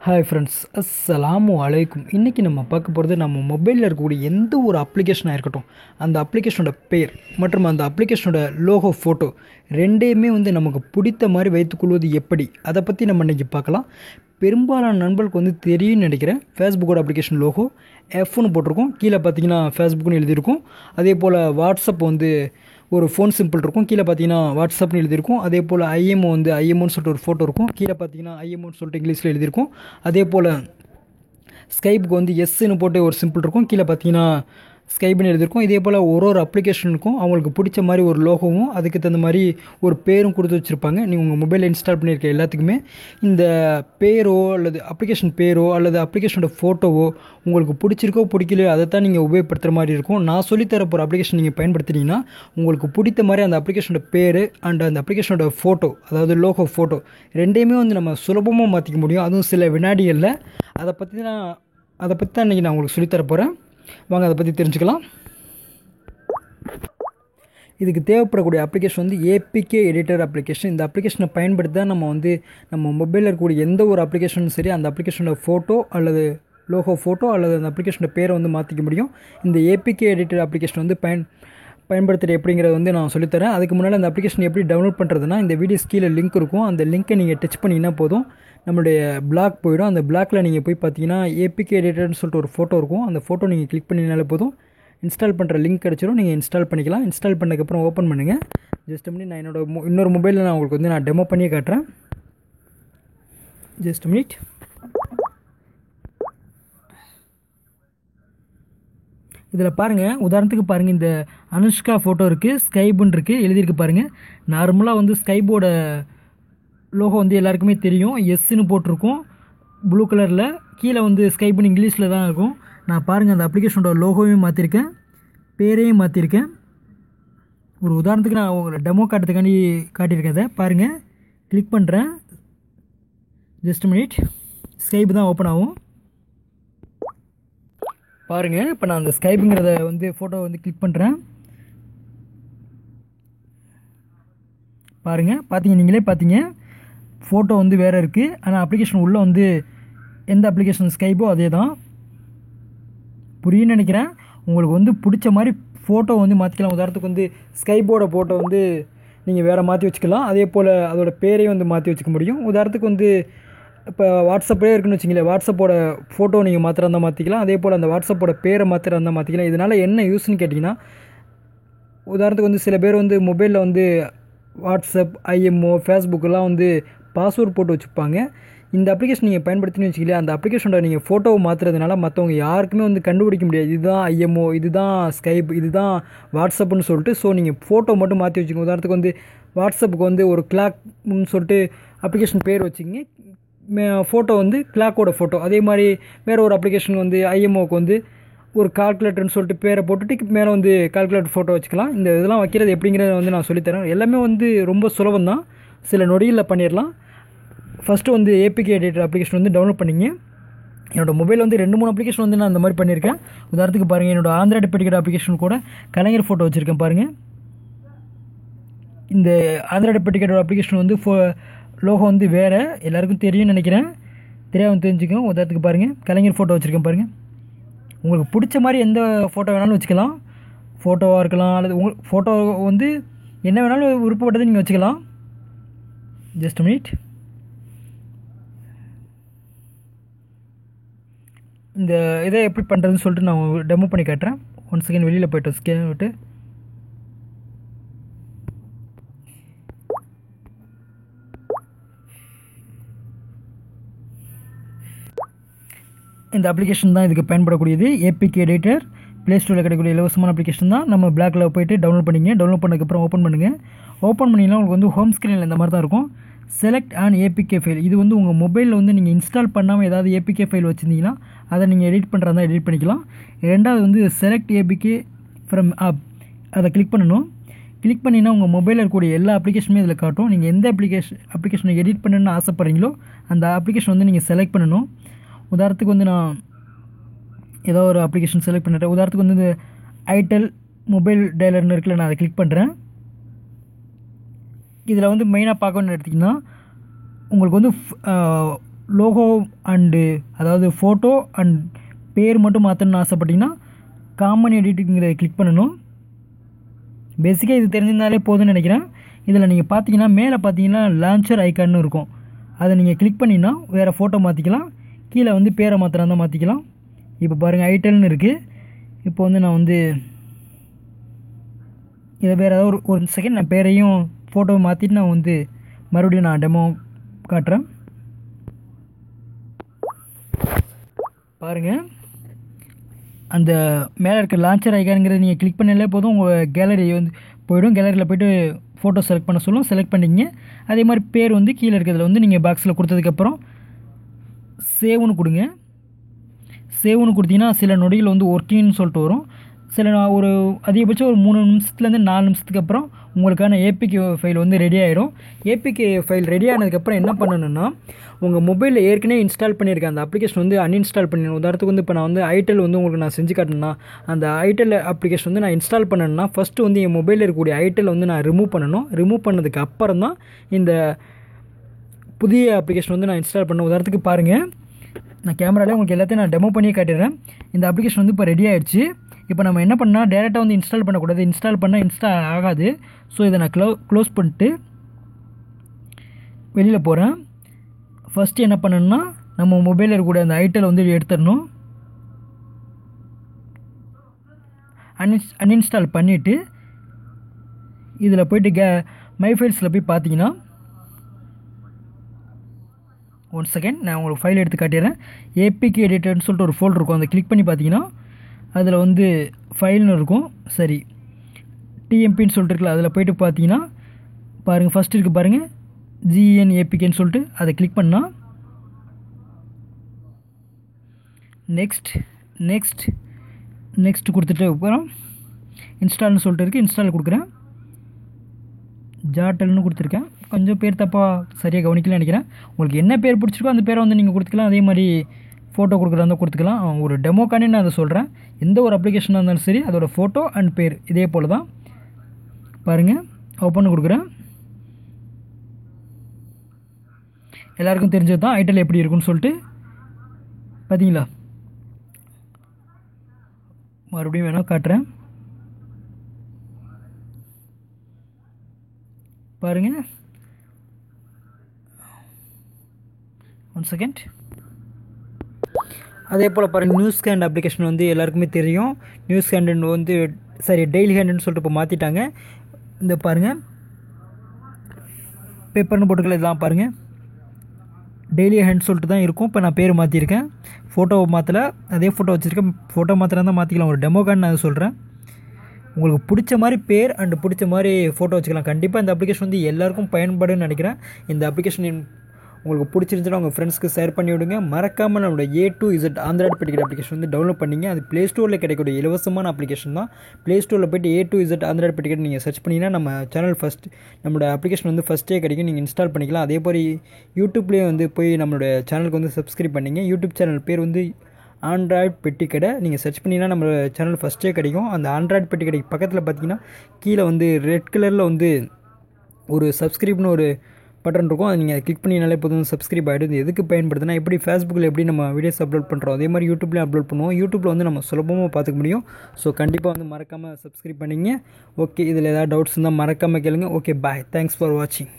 Hi friends, அஸ்ஸலாமு அலைக்கும். இன்றைக்கி நம்ம பார்க்க போகிறது நம்ம மொபைலில் இருக்கக்கூடிய எந்த ஒரு அப்ளிகேஷனாக இருக்கட்டும், அந்த அப்ளிகேஷனோட பேர் மற்றும் அந்த அப்ளிகேஷனோட லோகோ ஃபோட்டோ ரெண்டையுமே நமக்கு பிடித்த மாதிரி வைத்துக்கொள்வது எப்படி, அதை பற்றி நம்ம இன்றைக்கி பார்க்கலாம். பெரும்பாலான நண்பர்களுக்கு தெரியும்னு நினைக்கிறேன். ஃபேஸ்புக்கோட அப்ளிகேஷன் லோகோ எஃப்னு போட்டிருக்கோம், கீழே பார்த்தீங்கன்னா ஃபேஸ்புக்னு எழுதியிருக்கும். அதே போல் வாட்ஸ்அப் ஒரு ஃபோன் சிம்பிள் இருக்கும், கீழே பார்த்தீங்கன்னா வாட்ஸ்அப்னு எழுதியிருக்கும். அதே போல் ஐஎம்ஓன்னு சொல்லிட்டு ஒரு ஃபோட்டோ இருக்கும், கீழே பார்த்தீங்கன்னா ஐஎம்ஓன்னு சொல்லிட்டு இங்கிலீஷில் எழுதியிருக்கும். அதே போல் ஸ்கைப்புக்கு எஸ்ன்னு போட்டு ஒரு சிம்பிள் இருக்கும், கீழே பார்த்தீங்கன்னா ஸ்கைப்னு எழுதியிருக்கும். இதே போல் ஒரு அப்ளிகேஷனுக்கும் அவங்களுக்கு பிடிச்ச மாதிரி ஒரு லோகோவும் அதுக்கு தகுந்த மாதிரி ஒரு பேரும் கொடுத்து வச்சுருப்பாங்க. நீங்கள் உங்கள் மொபைலில் இன்ஸ்டால் பண்ணியிருக்க எல்லாத்துக்குமே இந்த பேரோ அல்லது அப்ளிகேஷன் பேரோ அல்லது அப்ளிகேஷனோட ஃபோட்டோவோ உங்களுக்கு பிடிச்சிருக்கோ பிடிக்கலையோ அதை தான் நீங்கள் உபயோகப்படுத்துகிற மாதிரி இருக்கும். நான் சொல்லித்தர போகிற அப்ளிகேஷன் நீங்கள் பயன்படுத்தினீங்கன்னா உங்களுக்கு பிடித்த மாதிரி அந்த அப்ளிகேஷனோட பேர் அண்ட் அந்த அப்ளிகேஷனோட ஃபோட்டோ, அதாவது லோகோ ஃபோட்டோ ரெண்டையுமே நம்ம சுலபமாக மாற்றிக்க முடியும், அதுவும் சில வினாடிகளில். அதை பற்றி தான் இன்றைக்கி நான் உங்களுக்கு சொல்லித்தர போகிறேன். வாங்க அதை பற்றி தெரிஞ்சுக்கலாம். இதுக்கு தேவைப்படக்கூடிய அப்ளிகேஷன் ஏபிகே எடிட்டர் அப்ளிகேஷன். இந்த அப்ளிகேஷனை பயன்படுத்தி தான் நம்ம மொபைலில் இருக்கக்கூடிய எந்த ஒரு அப்ளிகேஷனும் சரி, அந்த அப்ளிகேஷனோட ஃபோட்டோ அல்லது லோகோ ஃபோட்டோ அல்லது அந்த அப்ளிகேஷனோட பேரை மாற்றிக்க முடியும். இந்த ஏபிகே எடிட்டர் அப்ளிகேஷன் பயன்படுத்துகிற எப்படிங்கிறத நான் சொல்லித்தரேன். அதுக்கு முன்னால் அந்த அப்ளிகேஷன் எப்படி டவுன்லோட் பண்ணுறதுனா, இந்த வீடியோஸ் கீழே லிங்க் இருக்கும், அந்த லிங்க்கை நீங்கள் டச் பண்ணிங்கன்னா போதும், நம்மளுடைய பிளாக் போயிடும். அந்த பிளாக்கில் நீங்கள் போய் பார்த்தீங்கன்னா ஏபிகே எடிட்டர்னு சொல்லிட்டு ஒரு ஃபோட்டோ இருக்கும், அந்த ஃபோட்டோ நீங்கள் கிளிக் பண்ணினாலே போதும், இன்ஸ்டால் பண்ணுற லிங்க் கிடச்சிரும், நீங்கள் இன்ஸ்டால் பண்ணிக்கலாம். இன்ஸ்டால் பண்ணதுக்கப்புறம் ஓப்பன் பண்ணுங்கள். ஜஸ்ட் மினிட், நான் இன்னொரு மொபைலில் நான் உங்களுக்கு நான் டெமோ பண்ணியே காட்டுறேன். Just minute. இதில் பாருங்கள், உதாரணத்துக்கு பாருங்கள், இந்த அனுஷ்கா ஃபோட்டோ இருக்குது, ஸ்கைபுன்னு இருக்குது, எழுதியிருக்கு பாருங்கள். நார்மலாக ஸ்கைபோட லோகோ எல்லாருக்குமே தெரியும், எஸ்ன்னு போட்டிருக்கும் ப்ளூ கலரில், கீழே ஸ்கைபுன்னு இங்கிலீஷில் தான் இருக்கும். நான் பாருங்கள் அந்த அப்ளிகேஷனோட லோகோவையும் மாற்றிருக்கேன், பேரையும் மாற்றிருக்கேன். ஒரு உதாரணத்துக்கு நான் ஒரு டெமோ காட்டுறதுக்காண்டி காட்டியிருக்கேன். அதை பாருங்கள், கிளிக் பண்ணுறேன். ஜஸ்ட் மினிட், ஸ்கைப் தான் ஓப்பன் ஆகும். பாருங்கள், இப்போ நான் அந்த ஸ்கைப்புங்கிறத ஃபோட்டோ கிளிக் பண்ணுறேன். பாருங்கள், நீங்களே பார்த்தீங்க, ஃபோட்டோ வேறு இருக்குது, ஆனால் அப்ளிகேஷன் உள்ளே எந்த அப்ளிகேஷன் ஸ்கைப்போ அதே தான். புரியுன்னு நினைக்கிறேன். உங்களுக்கு பிடிச்ச மாதிரி ஃபோட்டோ மாற்றிக்கலாம். உதாரணத்துக்கு ஸ்கைப்போட ஃபோட்டோ நீங்கள் வேறு மாற்றி வச்சுக்கலாம். அதே போல் அதோட பேரையும் மாற்றி வச்சுக்க முடியும். உதாரணத்துக்கு இப்போ வாட்ஸ்அப்பே இருக்குன்னு வச்சிங்களேன், வாட்ஸ்அப்போட ஃபோட்டோ நீங்கள் மாத்திரம் மாற்றிக்கலாம். அதே போல் அந்த வாட்ஸ்அப்போட பேரை மாத்திரம் மாற்றிக்கலாம். இதனால் என்ன யூஸ்ன்னு கேட்டிங்கன்னா, உதாரணத்துக்கு சில பேர் மொபைலில் வாட்ஸ்அப், ஐஎம்ஓ, ஃபேஸ்புக்கெல்லாம் பாஸ்வேர்ட் போட்டு வச்சுப்பாங்க. இந்த அப்ளிகேஷன் நீங்கள் பயன்படுத்தினு வச்சுக்கலையே, அந்த அப்ளிகேஷனோட நீங்கள் ஃபோட்டோவை மாற்றுறதுனால மற்றவங்க யாருக்குமே கண்டுபிடிக்க முடியாது, இதுதான் ஐஎம்ஓ, இதுதான் ஸ்கைப், இதுதான் வாட்ஸ்அப்புன்னு சொல்லிட்டு. ஸோ நீங்கள் ஃபோட்டோ மட்டும் மாற்றி வச்சுக்கோங்க. உதாரணத்துக்கு வாட்ஸ்அப்புக்கு ஒரு கிளாக்னு சொல்லிட்டு அப்ளிகேஷன் பேர் வச்சுக்கிங்க, ஃபோட்டோ கிளாக்கோட ஃபோட்டோ. அதே மாதிரி வேறு ஒரு அப்ளிகேஷன் ஐஎம்ஓக்கு ஒரு கால்குலேட்டர்னு சொல்லிட்டு பேரை போட்டுட்டு மேலே கால்குலேட்டர் ஃபோட்டோ வச்சுக்கலாம். இந்த இதெல்லாம் வைக்கிறது எப்படிங்கிறத நான் சொல்லித்தரேன். எல்லாமே ரொம்ப சுலபம் தான், சில நொடியில் பண்ணிடலாம். First APK editor application download பண்ணிங்க. என்னோடய மொபைல் 2-3 அப்ளிகேஷன் நான் அந்த மாதிரி பண்ணியிருக்கேன். உதாரணத்துக்கு பாருங்கள், என்னோடய ஆண்ட்ராய்டு பெட்டிக்கேட் அப்ளிகேஷன் கூட கலைஞர் ஃபோட்டோ வச்சுருக்கேன் பாருங்கள். இந்த ஆண்ட்ராய்டு பெட்டிக்கேட் அப்ளிகேஷன் லோகோ வேறு, எல்லாருக்கும் தெரியும்னு நினைக்கிறேன். தெரியாமல் தெரிஞ்சுக்கோங்க. உதாரணத்துக்கு பாருங்கள், கலைஞர் ஃபோட்டோ வச்சுருக்கேன் பாருங்கள். உங்களுக்கு பிடிச்ச மாதிரி எந்த ஃபோட்டோ வேணாலும் வச்சுக்கலாம், ஃபோட்டோவாக இருக்கலாம் அல்லது ஃபோட்டோ என்ன வேணாலும் விருப்பப்பட்டது நீங்கள் வச்சுக்கலாம். Just minute. இந்த இதை எப்படி பண்ணுறதுன்னு சொல்லிட்டு நான் டெமோ பண்ணி காட்டுறேன். 1 செகண்ட் வெளியில் போய்ட்டு ஸ்கேன் விட்டு. இந்த அப்ளிகேஷன் தான் இதுக்கு பயன்படக்கூடியது, ஏபிகே எடிட்டர். ப்ளே ஸ்டோரில் கிடைக்கக்கூடிய இலவசமான அப்ளிகேஷன் தான். நம்ம பிளாக்கில் போய்ட்டு டவுன்லோட் பண்ணிங்க. டவுன்லோட் பண்ணதுக்கப்புறம் ஓப்பன் பண்ணுங்கள். ஓப்பன் பண்ணிங்கன்னா உங்களுக்கு ஹோம் ஸ்க்ரீனில் இந்த மாதிரி தான் இருக்கும். Select and APK file. இது உங்கள் மொபைலில் நீங்கள் இன்ஸ்டால் பண்ணாமல் ஏதாவது ஏபிகே ஃபைல் வச்சுருந்தீங்கன்னா அதை நீங்கள் எடிட் பண்ணுறதா எடிட் பண்ணிக்கலாம். ரெண்டாவது செலக்ட் ஏபிகே ஃப்ரம் ஆப், அதை கிளிக் பண்ணணும். கிளிக் பண்ணிங்கன்னா உங்கள் மொபைலில் இருக்கக்கூடிய எல்லா அப்ளிகேஷனுமே இதில் காட்டும். நீங்கள் எந்த அப்ளிகேஷனை எடிட் பண்ணணுன்னு ஆசைப்பட்றீங்களோ அந்த அப்ளிகேஷன் நீங்கள் செலக்ட் பண்ணணும். உதாரணத்துக்கு நான் ஏதோ ஒரு அப்ளிகேஷன் செலக்ட் பண்ணிட்டேன். உதாரணத்துக்கு இந்த ஐடெல் மொபைல் டயலர்னு இருக்குல்ல, நான் அதை கிளிக் பண்ணுறேன். இதில் மெயினாக பார்க்கணுன்னு எடுத்திங்கன்னா உங்களுக்கு லோகோ அண்டு அதாவது ஃபோட்டோ அண்ட் பேர் மட்டும் மாற்றணும்னு ஆசைப்பட்டீங்கன்னா காமன் எடிட்டிங்கில் கிளிக் பண்ணணும். பேசிக்காக இது தெரிஞ்சிருந்தாலே போதும்னு நினைக்கிறேன். இதில் நீங்கள் பார்த்தீங்கன்னா மேலே பார்த்தீங்கன்னா லான்ச்சர் ஐக்கான்னு இருக்கும். அதை நீங்கள் கிளிக் பண்ணிங்கன்னா வேறு ஃபோட்டோ மாற்றிக்கலாம். கீழே வந்து பேரை மாத்திரம் தான் மாற்றிக்கலாம். இப்போ பாருங்கள் ஐட்டல்னு இருக்குது. இப்போ வந்து நான் வந்து இதை வேறு ஏதாவது ஒரு செகண்ட் நான் பேரையும் ஃபோட்டோவை மாற்றிட்டு நான் வந்து மறுபடியும் நான் டெமோ காட்டுறேன். பாருங்கள், அந்த மேலே இருக்க லான்ச்சர் ஐக்கானுங்கிறத நீங்கள் கிளிக் பண்ணாலே போதும், உங்கள் கேலரி வந்து போய்டும். கேலரியில் போய்ட்டு ஃபோட்டோ செலக்ட் பண்ண சொல்லும், செலக்ட் பண்ணிக்கிங்க. அதே மாதிரி பேர் வந்து கீழே இருக்கிறதுல வந்து நீங்கள் பாக்ஸில் கொடுத்ததுக்கப்புறம் சேவ்னு கொடுங்க. சேவ்னு கொடுத்தீங்கன்னா சில நொடிகள் வந்து ஒர்க்கிங்னு சொல்லிட்டு வரும். ஒரு அதிகபட்சம் ஒரு 3 நிமிஷத்துலேருந்து 4 நிமிஷத்துக்கு அப்புறம் உங்களுக்கான ஏபிகே ஃபைல் வந்து ரெடி ஆகிடும். ஏபிகே ஃபைல் ரெடி ஆனதுக்கப்புறம் என்ன பண்ணணுன்னா, உங்கள் மொபைலில் ஏற்கனவே இன்ஸ்டால் பண்ணியிருக்க அந்த அப்ளிகேஷன் வந்து அன்இன்ஸ்டால் பண்ணிடணும். உதாரணத்துக்கு வந்து இப்போ நான் வந்து ஐட்டல் வந்து உங்களுக்கு நான் செஞ்சு காட்டணும்னா, அந்த ஐட்டல் அப்ளிகேஷன் வந்து நான் இன்ஸ்டால் பண்ணணும்னா ஃபஸ்ட்டு வந்து என் மொபைலில் இருக்கக்கூடிய ஐட்டல் வந்து நான் ரிமூவ் பண்ணணும். ரிமூவ் பண்ணதுக்கு அப்புறம் தான் இந்த புதிய அப்ளிகேஷன் வந்து நான் இன்ஸ்டால் பண்ணேன். உதாரணத்துக்கு பாருங்கள், நான் கேமராவில் உங்களுக்கு எல்லாத்தையும் நான் டெமோ பண்ணியே காட்டிடுறேன். இந்த அப்ளிகேஷன் வந்து இப்போ ரெடி ஆகிடுச்சு. இப்போ நம்ம என்ன பண்ணால் டேரெக்டாக வந்து இன்ஸ்டால் பண்ணக்கூடாது. இன்ஸ்டால் பண்ணால் இன்ஸ்டால் ஆகாது. ஸோ இதை நான் க்ளோஸ் பண்ணிட்டு வெளியில் போகிறேன். ஃபஸ்ட்டு என்ன பண்ணணும்னா, நம்ம மொபைலில் இருக்கக்கூடிய அந்த ஐட்டலை வந்து எடுத்துடணும். அன்இன்ஸ்டால் பண்ணிவிட்டு இதில் போய்ட்டு மை ஃபைல்ஸில் போய் பார்த்தீங்கன்னா, ஒன் செகண்ட் நான் உங்களுக்கு ஃபைல் எடுத்து காட்டிடுறேன். ஏபிகே எடிட்டர்னு சொல்லிட்டு ஒரு ஃபோல்டர் இருக்கும். அதை கிளிக் பண்ணி பார்த்தீங்கன்னா அதில் வந்து ஃபைல்னு இருக்கும். சரி, டிஎம்பின்னு சொல்லிட்டு இருக்குல்ல, அதில் போய்ட்டு பார்த்தீங்கன்னா பாருங்கள், ஃபஸ்ட் இருக்குது பாருங்கள், ஜிஎன்ஏபிகேன்னு சொல்லிட்டு அதை கிளிக் பண்ணால் நெக்ஸ்ட் கொடுத்துட்டு அப்புறம் இன்ஸ்டால்னு சொல்லிட்டு இருக்குது. இன்ஸ்டால் கொடுக்குறேன். ஜாட்டல்னு கொடுத்துருக்கேன். கொஞ்சம் பேர் தப்பாக சரியாக கவனிக்கலன்னு நினைக்கிறேன். உங்களுக்கு என்ன பேர் பிடிச்சிருக்கோ அந்த பேரை வந்து நீங்கள் கொடுத்துக்கலாம். அதே மாதிரி ஃபோட்டோ கொடுக்குறதா கொடுத்துக்கலாம். ஒரு டெமோக்கானே நான் அதை சொல்கிறேன். எந்த ஒரு அப்ளிகேஷனாக இருந்தாலும் சரி அதோட ஃபோட்டோ அண்ட் பேர் இதே போல் தான். பாருங்கள், ஓப்பன் கொடுக்குறேன். எல்லாருக்கும் தெரிஞ்சது தான் ஐட்டல் எப்படி இருக்குன்னு சொல்லிட்டு. பார்த்தீங்களா, மறுபடியும் வேணால் காட்டுறேன். பாருங்கள், ஒன் செகண்ட். அதே போல் பாருங்கள், நியூஸ் ஹேண்ட் அப்ளிகேஷன் வந்து எல்லாருக்குமே தெரியும். நியூஸ் ஹேண்டுன்னு வந்து டெய்லி ஹேண்டுன்னு சொல்லிட்டு இப்போ மாற்றிட்டாங்க. இந்த பாருங்கள், பேப்பர்னு போட்டுக்கல, இதெல்லாம் பாருங்கள் டெய்லி ஹேண்ட் சொல்லிட்டு தான் இருக்கும். இப்போ நான் பேர் மாற்றிருக்கேன். ஃபோட்டோவை மாற்றலை, அதே ஃபோட்டோ வச்சுருக்கேன். ஃபோட்டோ மாத்திரம் தான் மாற்றிக்கலாம். ஒரு டெமோக்கான்னு நான் சொல்கிறேன். உங்களுக்கு பிடிச்ச மாதிரி பேர் அண்டு பிடிச்ச மாதிரி ஃபோட்டோ வச்சுக்கலாம். கண்டிப்பாக இந்த அப்ளிகேஷன் வந்து எல்லாருக்கும் பயன்படுன்னு நினைக்கிறேன். இந்த அப்ளிகேஷன் உங்களுக்கு பிடிச்சிருந்துச்சுன்னா உங்கள் ஃப்ரெண்ட்ஸ்க்கு ஷேர் பண்ணி விடுங்க. மறக்காமல் நம்மளோட A to Z ஆண்ட்ராய்டு பெட்டிக்கட் அப்ளிகேஷன் வந்து டவுன்லோட் பண்ணிங்க. அது ப்ளே ஸ்டோரில் கிடைக்கக்கூடிய இலவசமான அப்ளிகேஷன் தான். ப்ளே ஸ்டோரில் போய்ட்டு A to Z ஆண்ட்ராய்டு பெட்டிக்கட் நீங்கள் சர்ச் பண்ணிங்கன்னா நம்ம சேனல் நம்மளோட அப்ளிகேஷன் வந்து ஃபஸ்ட்டே கிடைக்கும். நீங்கள் இன்ஸ்டால் பண்ணிக்கலாம். அதே மாதிரி யூடியூப்லேயே வந்து போய் நம்மளோட சேனலுக்கு வந்து சப்ஸ்கிரைப் பண்ணிங்க. யூடியூப் சேனல் பேர் வந்து ஆண்ட்ராய்டு பெட்டிக்கடை நீங்கள் சர்ச் பண்ணிங்கன்னா நம்ம சேனல் ஃபஸ்ட்டே கிடைக்கும். அந்த ஆண்ட்ராய்டு பெட்டிக்கடைக்கு பக்கத்தில் பார்த்தீங்கன்னா கீழே வந்து ரெட் கலரில் வந்து ஒரு சப்ஸ்கிரைப்னு ஒரு பட்டன் இருக்கும். அதை நீங்கள் கிளிக் பண்ணினாலே போதும், சப்ஸ்கிரைப் ஆகிடும். இது எதுக்கு பயன்படுதுன்னா, எப்படி ஃபேஸ்புக்கில் எப்படி நம்ம வீடியோஸ் அப்லோட் பண்ணுறோம் அதே மாதிரி யூடியூப்லேயும் அப்லோட் பண்ணுவோம். யூடியூப்பில் வந்து நம்ம சுலபமாக பார்த்துக்க முடியும். ஸோ கண்டிப்பாக வந்து மறக்காமல் சப்ஸ்கிரைப் பண்ணிங்க. ஓகே, இதில் ஏதாவது டவுட்ஸ் இருந்தால் மறக்காமல் கேளுங்க. Okay, bye. தேங்க்ஸ் ஃபார் வாட்சிங்.